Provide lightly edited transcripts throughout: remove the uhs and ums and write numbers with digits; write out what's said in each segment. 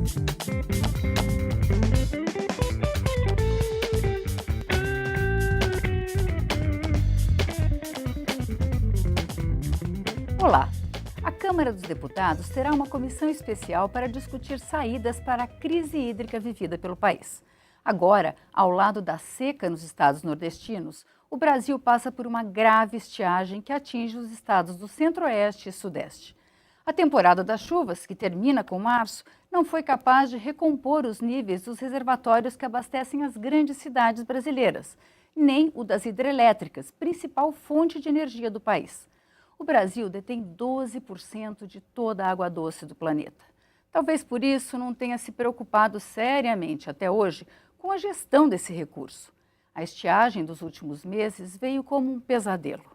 Olá! A Câmara dos Deputados terá uma comissão especial para discutir saídas para a crise hídrica vivida pelo país. Agora, ao lado da seca nos estados nordestinos, o Brasil passa por uma grave estiagem que atinge os estados do Centro-Oeste e Sudeste. A temporada das chuvas, que termina com março, não foi capaz de recompor os níveis dos reservatórios que abastecem as grandes cidades brasileiras, nem o das hidrelétricas, principal fonte de energia do país. O Brasil detém 12% de toda a água doce do planeta. Talvez por isso não tenha se preocupado seriamente até hoje com a gestão desse recurso. A estiagem dos últimos meses veio como um pesadelo.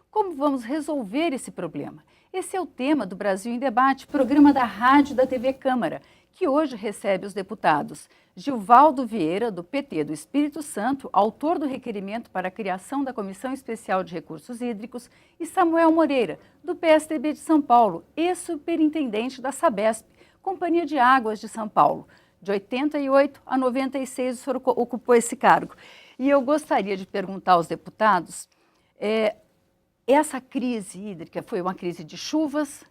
Como vamos resolver esse problema? Esse é o tema do Brasil em Debate, programa da Rádio e da TV Câmara, que hoje recebe os deputados Gilvaldo Vieira, do PT do Espírito Santo, autor do requerimento para a criação da Comissão Especial de Recursos Hídricos, e Samuel Moreira, do PSDB de São Paulo, ex-superintendente da Sabesp, Companhia de Águas de São Paulo. De 88 a 96 o senhor ocupou esse cargo. E eu gostaria de perguntar aos deputados, essa crise hídrica foi uma crise de chuvas,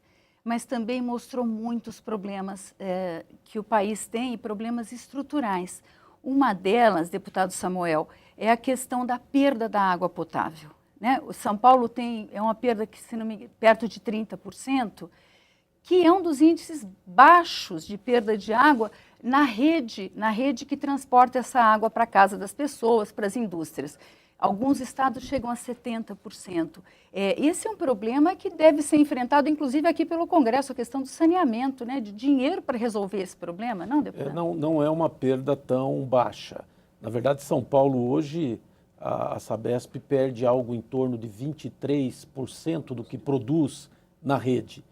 mas também mostrou muitos problemas que o país tem, e problemas estruturais. Uma delas, deputado Samuel, é a questão da perda da água potável, né? O São Paulo tem uma perda que, se não me engano, perto de 30%, que é um dos índices baixos de perda de água na rede que transporta essa água para a casa das pessoas, para as indústrias. Alguns estados chegam a 70%. Esse é um problema que deve ser enfrentado, inclusive, aqui pelo Congresso, a questão do saneamento, né, de dinheiro para resolver esse problema, não, deputado? Não é uma perda tão baixa. Na verdade, São Paulo hoje, a Sabesp perde algo em torno de 23% do que produz na rede.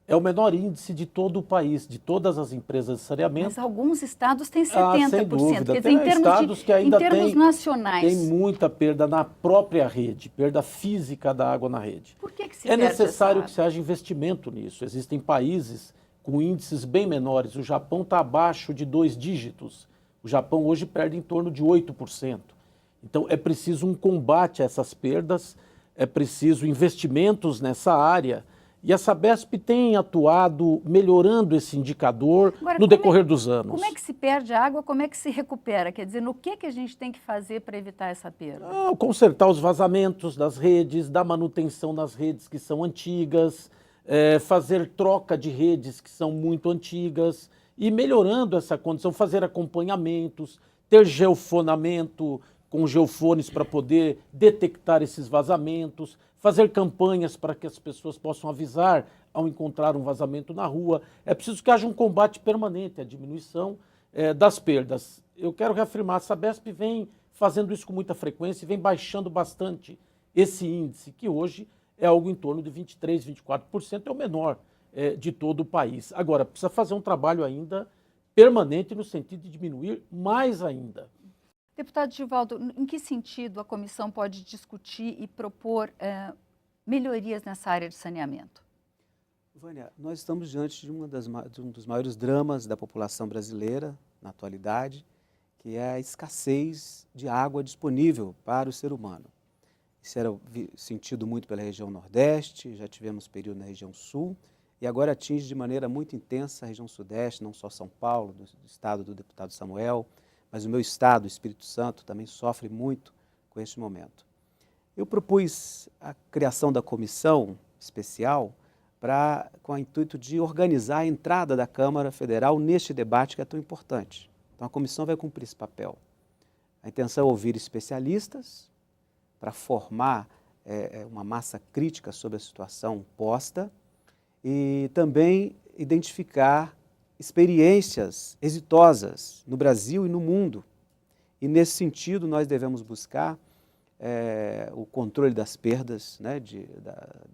É o menor índice de todo o país, de todas as empresas de saneamento. Mas alguns estados têm 70%. Sem dúvida. Quer dizer, Estados que ainda em termos nacionais. Tem muita perda na própria rede, perda física da água na rede. Por que se É perde necessário essa que se haja investimento nisso. Existem países com índices bem menores. O Japão está abaixo de 2 dígitos. O Japão hoje perde em torno de 8%. Então é preciso um combate a essas perdas, é preciso investimentos nessa área. E a Sabesp tem atuado melhorando esse indicador no decorrer dos anos. Como é que se perde a água, como é que se recupera? Quer dizer, no que a gente tem que fazer para evitar essa perda? Consertar os vazamentos das redes, dar manutenção nas redes que são antigas, fazer troca de redes que são muito antigas e melhorando essa condição, fazer acompanhamentos, ter geofonamento com geofones para poder detectar esses vazamentos, fazer campanhas para que as pessoas possam avisar ao encontrar um vazamento na rua. É preciso que haja um combate permanente à diminuição das perdas. Eu quero reafirmar, a Sabesp vem fazendo isso com muita frequência e vem baixando bastante esse índice, que hoje é algo em torno de 23%, 24%, é o menor de todo o país. Agora, precisa fazer um trabalho ainda permanente no sentido de diminuir mais ainda. Deputado Gilvaldo, em que sentido a comissão pode discutir e propor melhorias nessa área de saneamento? Vânia, nós estamos diante de um dos maiores dramas da população brasileira na atualidade, que é a escassez de água disponível para o ser humano. Isso era sentido muito pela região Nordeste, já tivemos período na região Sul, e agora atinge de maneira muito intensa a região Sudeste, não só São Paulo, do estado do deputado Samuel, mas o meu estado, o Espírito Santo, também sofre muito com este momento. Eu propus a criação da comissão especial com o intuito de organizar a entrada da Câmara Federal neste debate que é tão importante. Então, a comissão vai cumprir esse papel. A intenção é ouvir especialistas para formar uma massa crítica sobre a situação posta e também identificar experiências exitosas no Brasil e no mundo. E, nesse sentido, nós devemos buscar o controle das perdas, né,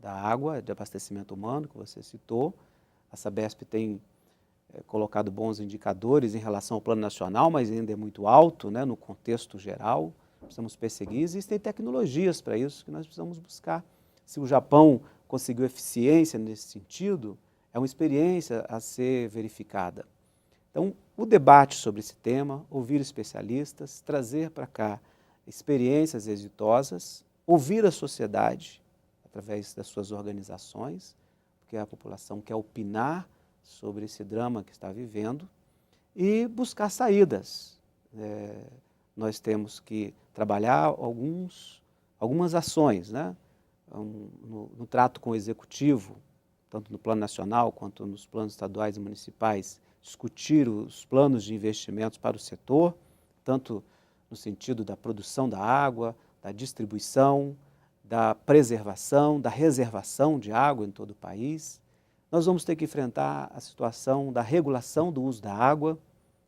da água, de abastecimento humano, que você citou. A Sabesp tem colocado bons indicadores em relação ao plano nacional, mas ainda é muito alto, né, no contexto geral. Precisamos perseguir. Existem tecnologias para isso que nós precisamos buscar. Se o Japão conseguiu eficiência nesse sentido, é uma experiência a ser verificada. Então, o debate sobre esse tema, ouvir especialistas, trazer para cá experiências exitosas, ouvir a sociedade através das suas organizações, porque a população quer opinar sobre esse drama que está vivendo, e buscar saídas. Nós temos que trabalhar algumas ações, né? No trato com o executivo, tanto no plano nacional quanto nos planos estaduais e municipais, discutir os planos de investimentos para o setor, tanto no sentido da produção da água, da distribuição, da preservação, da reservação de água em todo o país. Nós vamos ter que enfrentar a situação da regulação do uso da água.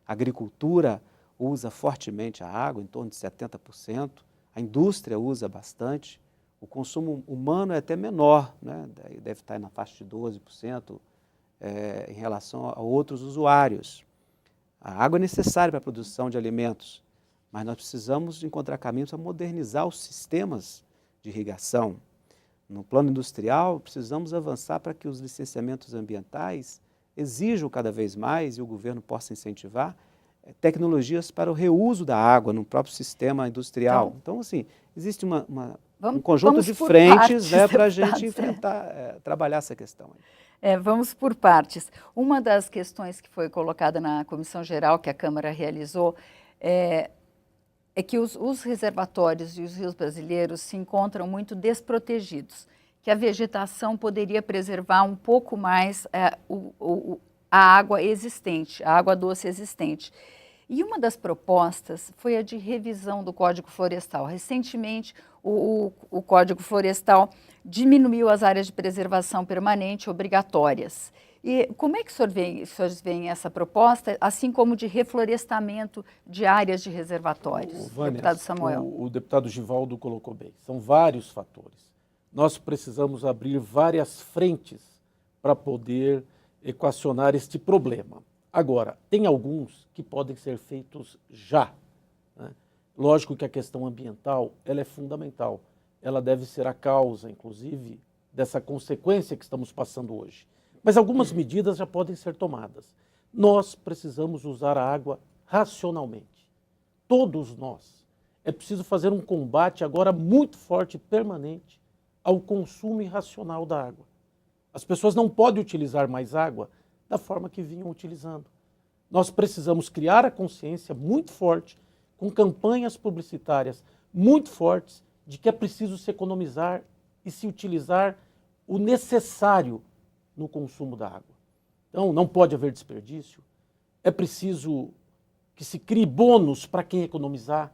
A agricultura usa fortemente a água, em torno de 70%. A indústria usa bastante. O consumo humano é até menor, né? Deve estar na faixa de 12% em relação a outros usuários. A água é necessária para a produção de alimentos, mas nós precisamos encontrar caminhos para modernizar os sistemas de irrigação. No plano industrial, precisamos avançar para que os licenciamentos ambientais exijam cada vez mais, e o governo possa incentivar, tecnologias para o reuso da água no próprio sistema industrial. Então, assim, existe um conjunto de frentes, né, para a gente enfrentar, trabalhar essa questão. Vamos por partes. Uma das questões que foi colocada na comissão geral que a Câmara realizou é que os reservatórios e os rios brasileiros se encontram muito desprotegidos, que a vegetação poderia preservar um pouco mais a água existente, a água doce existente. E uma das propostas foi a de revisão do Código Florestal. Recentemente, o Código Florestal diminuiu as áreas de preservação permanente obrigatórias. E como é que os senhores veem essa proposta, assim como de reflorestamento de áreas de reservatórios? Vânia, deputado Samuel. O deputado Givaldo colocou bem. São vários fatores. Nós precisamos abrir várias frentes para poder equacionar este problema. Agora, tem alguns que podem ser feitos já, né? Lógico que a questão ambiental ela é fundamental. Ela deve ser a causa, inclusive, dessa consequência que estamos passando hoje. Mas algumas medidas já podem ser tomadas. Nós precisamos usar a água racionalmente. Todos nós. É preciso fazer um combate agora muito forte e permanente ao consumo irracional da água. As pessoas não podem utilizar mais água da forma que vinham utilizando. Nós precisamos criar a consciência muito forte, com campanhas publicitárias muito fortes, de que é preciso se economizar e se utilizar o necessário no consumo da água. Então, não pode haver desperdício, é preciso que se crie bônus para quem economizar,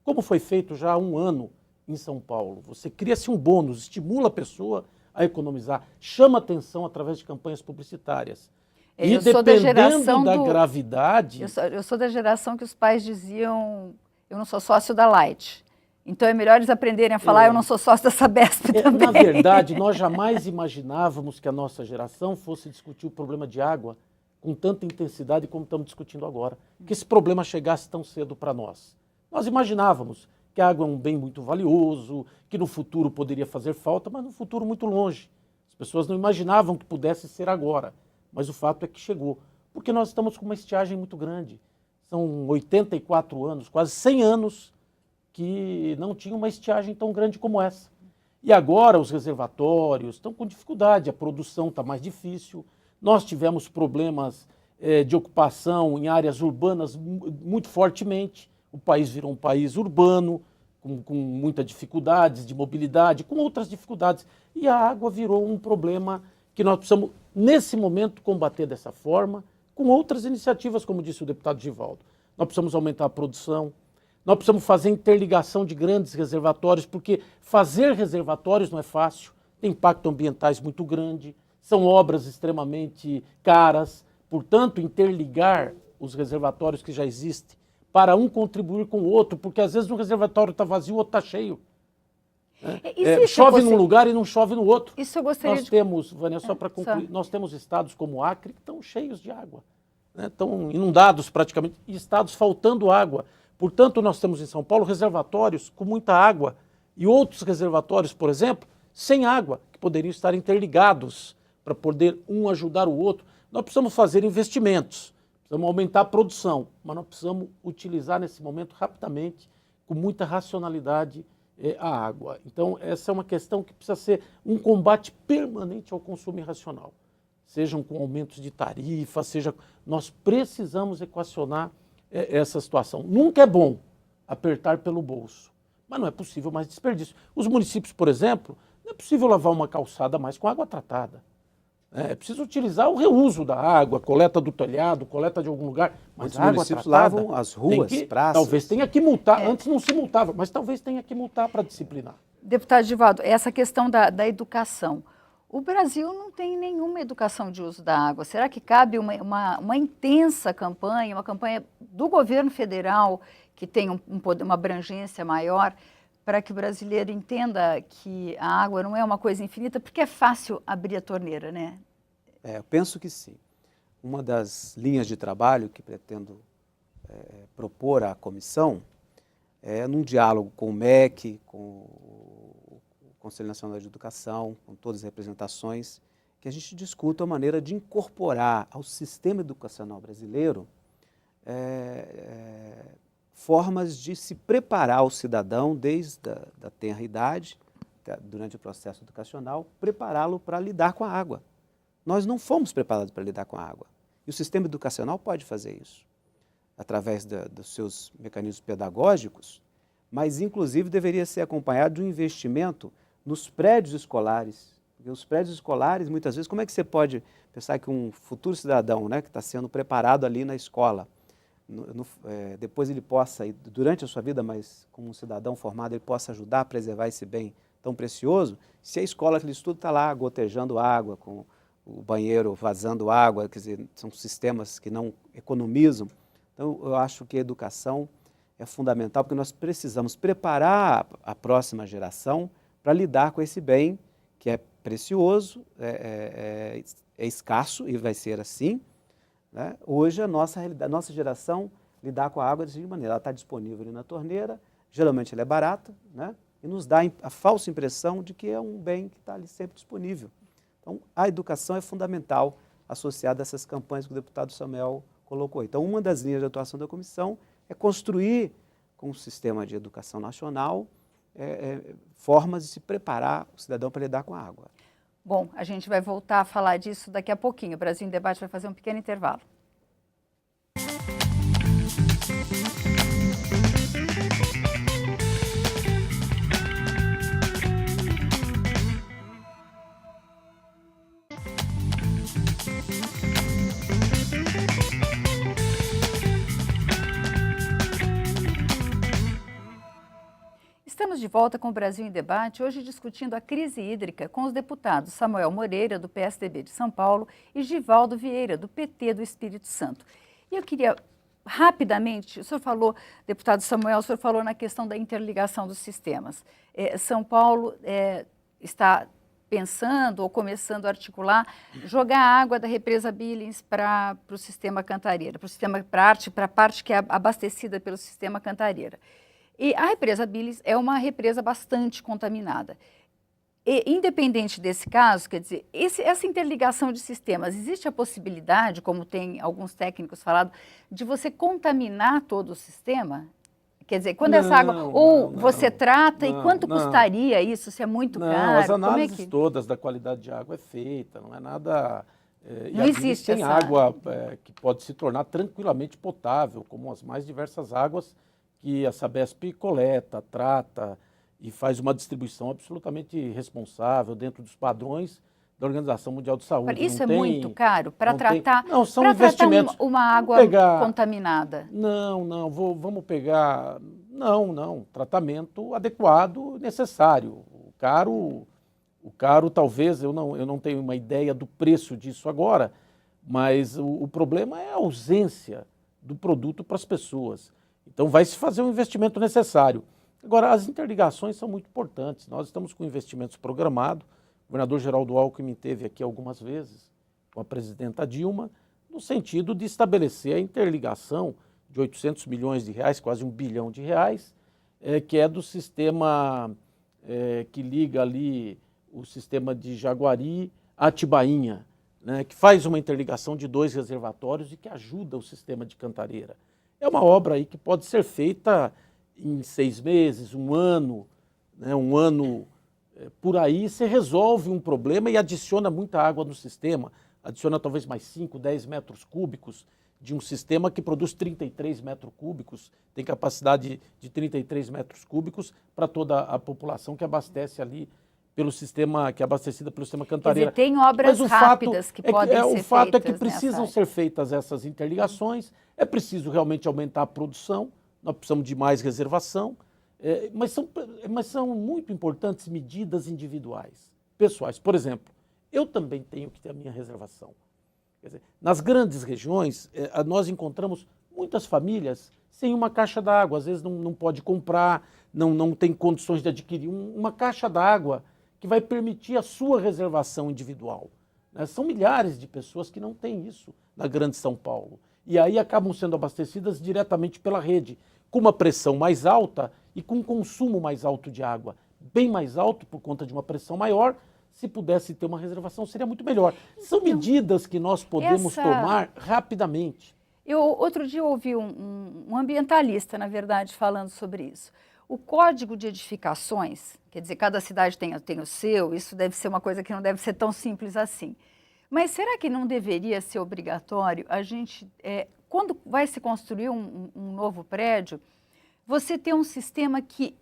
como foi feito já há um ano em São Paulo. Você cria-se um bônus, estimula a pessoa a economizar, chama atenção através de campanhas publicitárias. E dependendo da gravidade... Eu sou da geração que os pais diziam, eu não sou sócio da Light. Então é melhor eles aprenderem a falar, eu não sou sócio da Sabesp também. Na verdade, nós jamais imaginávamos que a nossa geração fosse discutir o problema de água com tanta intensidade como estamos discutindo agora. Que esse problema chegasse tão cedo para nós. Nós imaginávamos que a água é um bem muito valioso, que no futuro poderia fazer falta, mas no futuro muito longe. As pessoas não imaginavam que pudesse ser agora. Mas o fato é que chegou, porque nós estamos com uma estiagem muito grande. São 84 anos, quase 100 anos, que não tinha uma estiagem tão grande como essa. E agora os reservatórios estão com dificuldade, a produção está mais difícil. Nós tivemos problemas de ocupação em áreas urbanas muito fortemente. O país virou um país urbano, com muitas dificuldades de mobilidade, com outras dificuldades. E a água virou um problema que nós precisamos, nesse momento, combater dessa forma, com outras iniciativas, como disse o deputado Givaldo. Nós precisamos aumentar a produção, nós precisamos fazer interligação de grandes reservatórios, porque fazer reservatórios não é fácil, tem impacto ambientais muito grande, são obras extremamente caras, portanto, interligar os reservatórios que já existem para um contribuir com o outro, porque às vezes um reservatório está vazio, o outro está cheio. Chove num lugar e não chove no outro. Isso eu gostaria nós temos, Vânia, só para concluir, nós temos estados como o Acre que estão cheios de água, né? Estão inundados praticamente, e estados faltando água. Portanto, nós temos em São Paulo reservatórios com muita água e outros reservatórios, por exemplo, sem água, que poderiam estar interligados para poder um ajudar o outro. Nós precisamos fazer investimentos, Precisamos aumentar a produção, mas nós precisamos utilizar nesse momento rapidamente, com muita racionalidade, a água. Então, essa é uma questão que precisa ser um combate permanente ao consumo irracional. Sejam com aumentos de tarifa, nós precisamos equacionar essa situação. Nunca é bom apertar pelo bolso, mas não é possível mais desperdício. Os municípios, por exemplo, não é possível lavar uma calçada mais com água tratada. É preciso utilizar o reuso da água, coleta do telhado, coleta de algum lugar. Mas Os a água municípios tratada, lavam as ruas, praças. talvez tenha que multar. Antes não se multava, mas talvez tenha que multar para disciplinar. Deputado Givaldo, essa questão da educação. O Brasil não tem nenhuma educação de uso da água. Será que cabe uma intensa campanha, uma campanha do governo federal que tem uma abrangência maior, para que o brasileiro entenda que a água não é uma coisa infinita, porque é fácil abrir a torneira, né? Eu penso que sim. Uma das linhas de trabalho que pretendo propor à comissão é, num diálogo com o MEC, com o Conselho Nacional de Educação, com todas as representações, que a gente discuta a maneira de incorporar ao sistema educacional brasileiro formas de se preparar o cidadão desde a tenra idade, durante o processo educacional, prepará-lo para lidar com a água. Nós não fomos preparados para lidar com a água. E o sistema educacional pode fazer isso, através dos seus mecanismos pedagógicos, mas, inclusive, deveria ser acompanhado de um investimento nos prédios escolares. Porque os prédios escolares, muitas vezes, como é que você pode pensar que um futuro cidadão, né, que está sendo preparado ali na escola, depois ele possa, durante a sua vida, mas como um cidadão formado, ele possa ajudar a preservar esse bem tão precioso, se a escola que ele estuda está lá gotejando água, com o banheiro vazando água, quer dizer, são sistemas que não economizam. Então, eu acho que a educação é fundamental, porque nós precisamos preparar a próxima geração para lidar com esse bem que é precioso, é escasso e vai ser assim, né? Hoje, a nossa geração lidar com a água da seguinte maneira: ela está disponível ali na torneira, geralmente ela é barata, né? E nos dá a falsa impressão de que é um bem que está ali sempre disponível. Então, a educação é fundamental, associada a essas campanhas que o deputado Samuel colocou. Então, uma das linhas de atuação da comissão é construir, com o sistema de educação nacional, formas de se preparar o cidadão para lidar com a água. Bom, a gente vai voltar a falar disso daqui a pouquinho. O Brasil em Debate vai fazer um pequeno intervalo. Estamos de volta com o Brasil em Debate, hoje discutindo a crise hídrica com os deputados Samuel Moreira, do PSDB de São Paulo, e Givaldo Vieira, do PT do Espírito Santo. E eu queria, rapidamente, o senhor falou, deputado Samuel, o senhor falou na questão da interligação dos sistemas. São Paulo está pensando ou começando a articular, jogar a água da represa Billings para o sistema Cantareira, para a parte que é abastecida pelo sistema Cantareira. E a represa Billings é uma represa bastante contaminada. E, independente desse caso, quer dizer, essa interligação de sistemas, existe a possibilidade, como tem alguns técnicos falado, de você contaminar todo o sistema? Quer dizer, quando essa água... Ou você trata, e quanto custaria isso, se é muito caro? As análises todas da qualidade de água é feita, não é nada... Não existe tem água que pode se tornar tranquilamente potável, como as mais diversas águas que a Sabesp coleta, trata e faz uma distribuição absolutamente responsável dentro dos padrões da Organização Mundial de Saúde. Isso é muito caro para tratar, são investimentos. Uma água contaminada? Vamos pegar... Não, tratamento adequado, necessário. O caro talvez, eu não tenho uma ideia do preço disso agora, mas o problema é a ausência do produto para as pessoas. Então, vai se fazer um investimento necessário. Agora, as interligações são muito importantes. Nós estamos com investimentos programados. O governador Geraldo Alckmin esteve aqui algumas vezes com a presidenta Dilma, no sentido de estabelecer a interligação de 800 milhões de reais, quase R$1 bilhão, que é do sistema que liga ali o sistema de Jaguari a Atibainha, né, que faz uma interligação de 2 reservatórios e que ajuda o sistema de Cantareira. É uma obra aí que pode ser feita em 6 meses, 1 ano, né, 1 ano por aí, você resolve um problema e adiciona muita água no sistema, adiciona talvez mais 5, 10 metros cúbicos de um sistema que produz 33 metros cúbicos, tem capacidade de 33 metros cúbicos para toda a população que abastece ali pelo sistema, que é abastecida pelo sistema Cantareira. Quer dizer, tem obras rápidas que podem ser feitas. O fato é que precisam ser feitas essas interligações, é preciso realmente aumentar a produção, nós precisamos de mais reservação, mas são muito importantes medidas individuais, pessoais. Por exemplo, eu também tenho que ter a minha reservação. Quer dizer, nas grandes regiões, nós encontramos muitas famílias sem uma caixa d'água, às vezes não pode comprar, não tem condições de adquirir uma caixa d'água que vai permitir a sua reservação individual. Né? São milhares de pessoas que não têm isso na Grande São Paulo. E aí acabam sendo abastecidas diretamente pela rede, com uma pressão mais alta e com um consumo mais alto de água. Bem mais alto por conta de uma pressão maior. Se pudesse ter uma reservação, seria muito melhor. São medidas que nós podemos tomar rapidamente. Outro dia eu ouvi um ambientalista, na verdade, falando sobre isso. O Código de Edificações, quer dizer, cada cidade tem o seu, isso deve ser uma coisa que não deve ser tão simples assim. Mas será que não deveria ser obrigatório a gente, quando vai se construir um novo prédio, você ter um sistema que,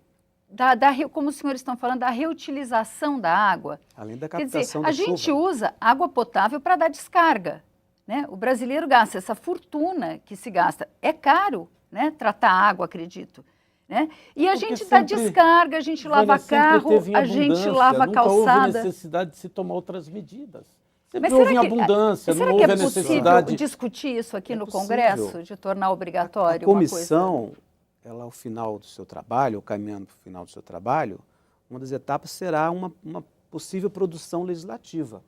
como os senhores estão falando, da reutilização da água? Além da captação da chuva. A gente usa água potável para dar descarga. Né? O brasileiro gasta essa fortuna que se gasta. É caro, né? Tratar água, acredito. Né? E a gente dá descarga, a gente lava carro, a gente lava calçada. Nunca houve necessidade de se tomar outras medidas. Sempre houve abundância, não houve a necessidade. Possível discutir isso aqui no Congresso, de tornar obrigatório a comissão, ela ao final do seu trabalho, caminhando para o final do seu trabalho, uma das etapas será uma possível produção legislativa,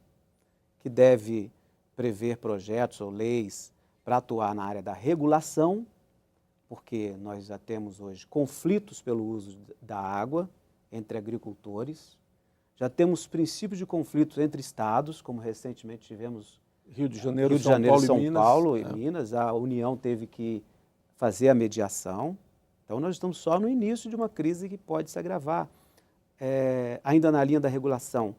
que deve prever projetos ou leis para atuar na área da regulação, porque nós já temos hoje conflitos pelo uso da água entre agricultores, já temos princípios de conflitos entre estados, como recentemente tivemos Rio de Janeiro, São Paulo e Minas, a União teve que fazer a mediação. Então nós estamos só no início de uma crise que pode se agravar. Ainda na linha da regulação,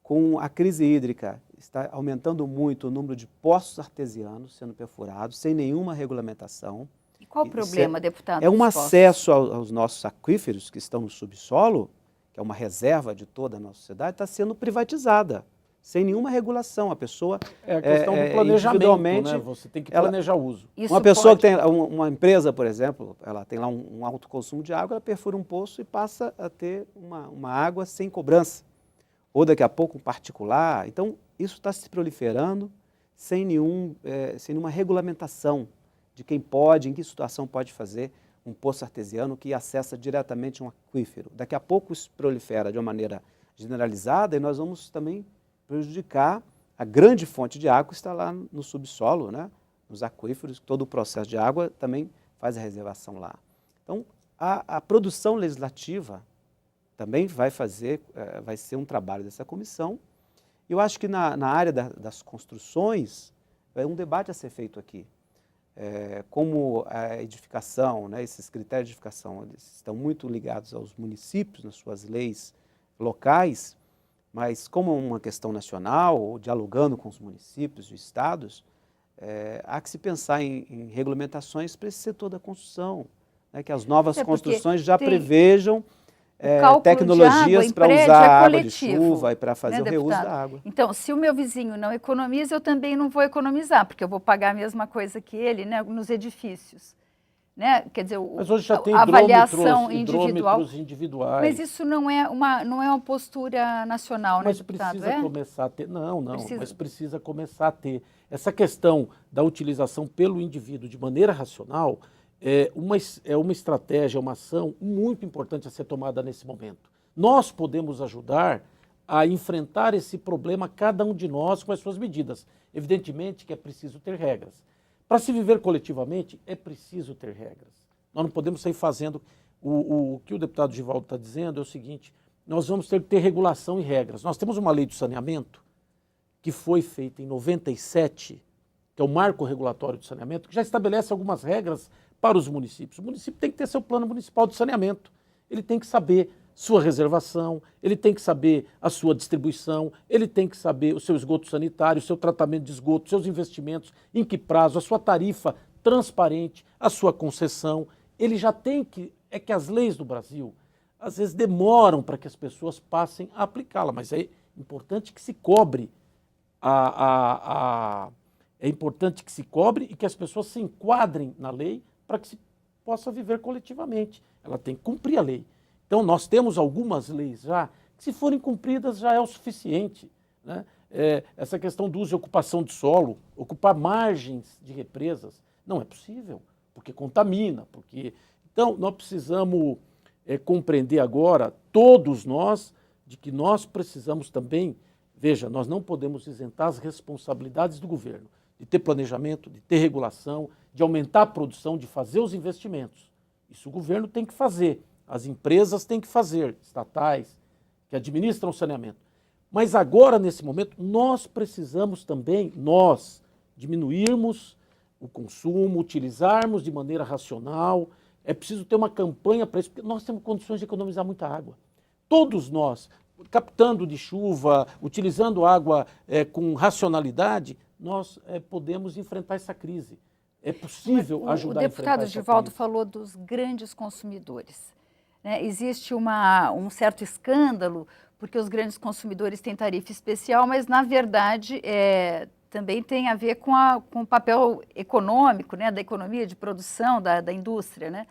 com a crise hídrica, está aumentando muito o número de poços artesianos sendo perfurados, sem nenhuma regulamentação. E qual o problema, deputado? É um acesso aos nossos aquíferos que estão no subsolo, que é uma reserva de toda a nossa sociedade, está sendo privatizada, sem nenhuma regulação. A pessoa a questão do planejamento, né? Você tem que planejar o uso. Uma pessoa que tem uma empresa, por exemplo, ela tem lá um alto consumo de água, ela perfura um poço e passa a ter uma água sem cobrança. Ou daqui a pouco um particular. Então, isso está se proliferando sem nenhuma regulamentação de quem pode, em que situação pode fazer um poço artesiano que acessa diretamente um aquífero. Daqui a pouco isso prolifera de uma maneira generalizada e nós vamos também prejudicar a grande fonte de água que está lá no subsolo, né? Nos aquíferos, todo o processo de água também faz a reservação lá. Então, a produção legislativa também vai ser um trabalho dessa comissão. Eu acho que na área das construções, é um debate a ser feito aqui. Como a edificação, né, esses critérios de edificação, eles estão muito ligados aos municípios, nas suas leis locais, mas como uma questão nacional, ou dialogando com os municípios e estados, há que se pensar em regulamentações para esse setor da construção, né, que as novas construções já prevejam tecnologias para usar água de chuva e para fazer o reuso da água. Então, se o meu vizinho não economiza, eu também não vou economizar, porque eu vou pagar a mesma coisa que ele, né, nos edifícios. Né? Quer dizer, mas hoje já tem avaliação individual. Individuais. Mas isso não é uma postura nacional, né, deputado? Mas precisa começar a ter. Mas precisa começar a ter. Essa questão da utilização pelo indivíduo de maneira racional é uma estratégia, uma ação muito importante a ser tomada nesse momento. Nós podemos ajudar a enfrentar esse problema, cada um de nós, com as suas medidas. Evidentemente que é preciso ter regras. Para se viver coletivamente, é preciso ter regras. Nós não podemos sair fazendo... O que o deputado Givaldo está dizendo é o seguinte, nós vamos ter que ter regulação e regras. Nós temos uma lei do saneamento que foi feita em 97, que é o Marco Regulatório de Saneamento, que já estabelece algumas regras para os municípios. O município tem que ter seu plano municipal de saneamento, ele tem que saber sua reservação, ele tem que saber a sua distribuição, ele tem que saber o seu esgoto sanitário, o seu tratamento de esgoto, seus investimentos, em que prazo, a sua tarifa transparente, a sua concessão. Ele já tem que... É que as leis do Brasil, às vezes, demoram para que as pessoas passem a aplicá-la, mas é importante que se cobre é importante que se cobre e que as pessoas se enquadrem na lei para que se possa viver coletivamente. Ela tem que cumprir a lei. Então, nós temos algumas leis já, que se forem cumpridas já é o suficiente, né? Essa questão do uso e ocupação de solo, ocupar margens de represas, não é possível, porque contamina, porque... Então, nós precisamos compreender agora, todos nós, de que nós precisamos também, veja, nós não podemos isentar as responsabilidades do governo, de ter planejamento, de ter regulação, de aumentar a produção, de fazer os investimentos. Isso o governo tem que fazer, as empresas têm que fazer, estatais, que administram o saneamento. Mas agora, nesse momento, nós precisamos também, nós, diminuirmos o consumo, utilizarmos de maneira racional. É preciso ter uma campanha para isso, porque nós temos condições de economizar muita água. Todos nós, captando de chuva, utilizando água com racionalidade, nós podemos enfrentar essa crise. É possível ajudar a enfrentar essa crise. O deputado Givaldo falou dos grandes consumidores, né? Existe um certo escândalo, porque os grandes consumidores têm tarifa especial, mas, na verdade, também tem a ver com o papel econômico, né, da economia de produção, da indústria, né?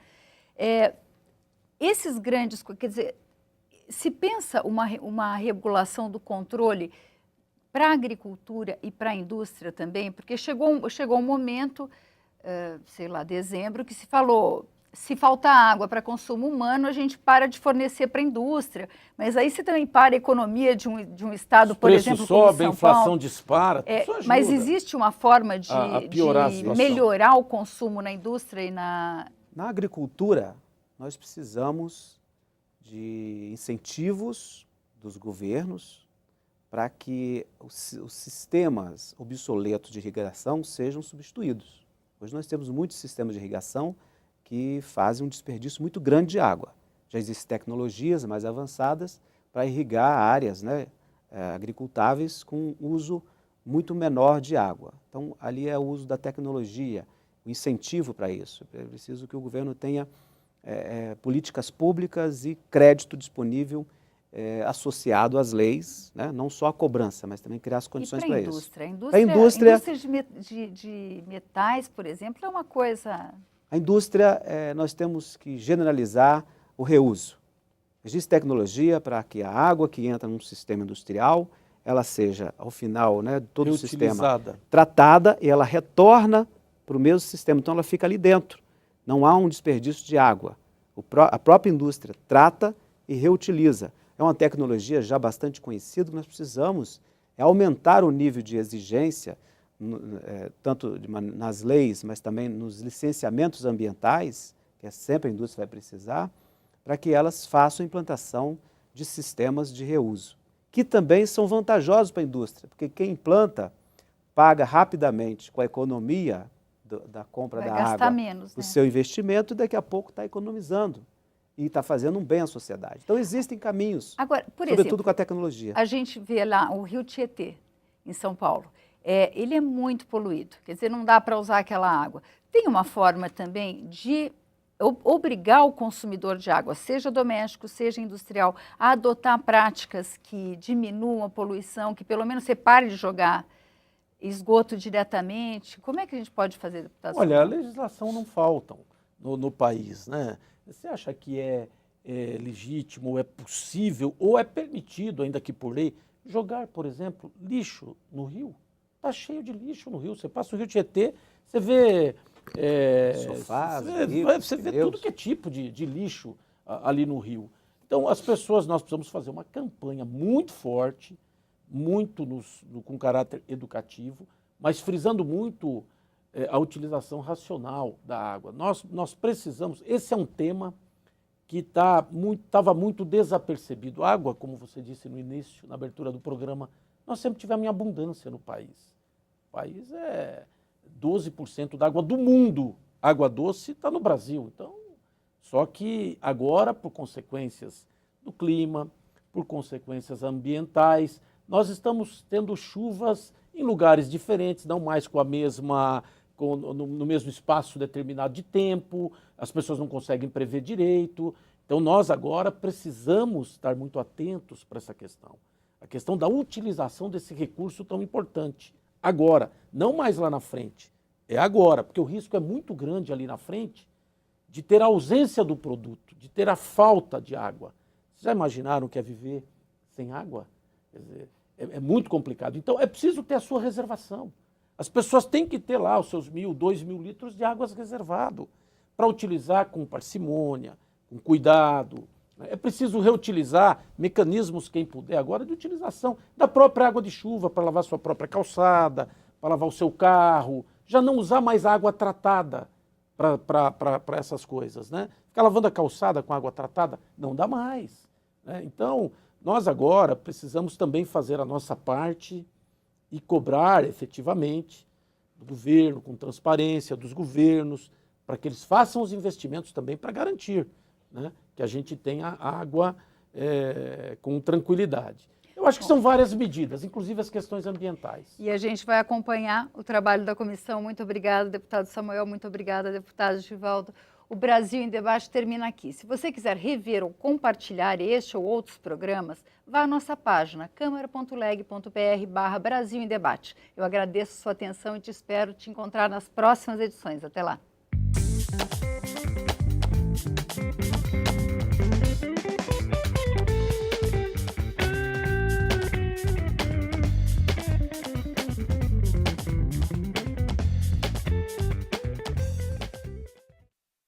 Esses grandes, quer dizer, se pensa uma regulação do controle para a agricultura e para a indústria também, porque chegou um momento, sei lá, dezembro, que se falou, se faltar água para consumo humano, a gente para de fornecer para a indústria, mas aí você também para a economia de um estado, por exemplo, como São Paulo. Os preços sobem, a inflação dispara, isso ajuda. Mas existe uma forma de melhorar o consumo na indústria e na... Na agricultura, nós precisamos de incentivos dos governos para que os sistemas obsoletos de irrigação sejam substituídos. Hoje nós temos muitos sistemas de irrigação que fazem um desperdício muito grande de água. Já existem tecnologias mais avançadas para irrigar áreas, né, agricultáveis com uso muito menor de água. Então, ali é o uso da tecnologia, o incentivo para isso. É preciso que o governo tenha políticas públicas e crédito disponível associado às leis, né? Não só a cobrança, mas também criar as condições para isso. A indústria de metais, por exemplo, é uma coisa... A indústria, nós temos que generalizar o reuso. Existe tecnologia para que a água que entra num sistema industrial, ela seja, ao final, né, de todo o sistema, tratada e ela retorna para o mesmo sistema. Então, ela fica ali dentro. Não há um desperdício de água. A própria indústria trata e reutiliza. É uma tecnologia já bastante conhecida, que nós precisamos aumentar o nível de exigência, tanto nas leis, mas também nos licenciamentos ambientais, que sempre a indústria vai precisar, para que elas façam a implantação de sistemas de reuso, que também são vantajosos para a indústria, porque quem implanta paga rapidamente com a economia da compra da água, menos, né? O seu investimento, e daqui a pouco está economizando e está fazendo um bem à sociedade. Então, existem caminhos, agora, sobretudo com a tecnologia. A gente vê lá o Rio Tietê, em São Paulo. Ele é muito poluído, quer dizer, não dá para usar aquela água. Tem uma forma também de obrigar o consumidor de água, seja doméstico, seja industrial, a adotar práticas que diminuam a poluição, que pelo menos você pare de jogar esgoto diretamente. Como é que a gente pode fazer, deputado? Olha, a legislação não falta no país, né? Você acha que é legítimo, ou é possível, ou é permitido, ainda que por lei, jogar, por exemplo, lixo no rio? Está cheio de lixo no rio. Você passa o Rio Tietê, você vê... sofás, você vê tudo que é tipo de lixo ali no rio. Então, as pessoas, nós precisamos fazer uma campanha muito forte, muito com caráter educativo, mas frisando muito a utilização racional da água. Nós precisamos... Esse é um tema que estava muito desapercebido. A água, como você disse no início, na abertura do programa, nós sempre tivemos em abundância no país. O país é 12% da água do mundo. Água doce está no Brasil. Então, só que agora, por consequências do clima, por consequências ambientais, nós estamos tendo chuvas em lugares diferentes, não mais com a mesma, no mesmo espaço determinado de tempo, as pessoas não conseguem prever direito. Então nós agora precisamos estar muito atentos para essa questão. A questão da utilização desse recurso tão importante. Agora, não mais lá na frente, é agora, porque o risco é muito grande ali na frente de ter a ausência do produto, de ter a falta de água. Vocês já imaginaram o que é viver sem água? Quer dizer, é muito complicado. Então é preciso ter a sua reservação. As pessoas têm que ter lá os seus 1.000, 2.000 litros de água reservado para utilizar com parcimônia, com cuidado. É preciso reutilizar mecanismos, quem puder agora, de utilização da própria água de chuva para lavar sua própria calçada, para lavar o seu carro, já não usar mais água tratada para essas coisas, né? Ficar lavando a calçada com água tratada não dá mais, né? Então, nós agora precisamos também fazer a nossa parte e cobrar efetivamente do governo, com transparência, dos governos, para que eles façam os investimentos também para garantir, né, que a gente tenha água com tranquilidade. Eu acho que são várias medidas, inclusive as questões ambientais. E a gente vai acompanhar o trabalho da comissão. Muito obrigada, deputado Samuel. Muito obrigada, deputado Givaldo. O Brasil em Debate termina aqui. Se você quiser rever ou compartilhar este ou outros programas, vá à nossa página câmara.leg.br/Brasil em Debate. Eu agradeço sua atenção e te espero te encontrar nas próximas edições. Até lá.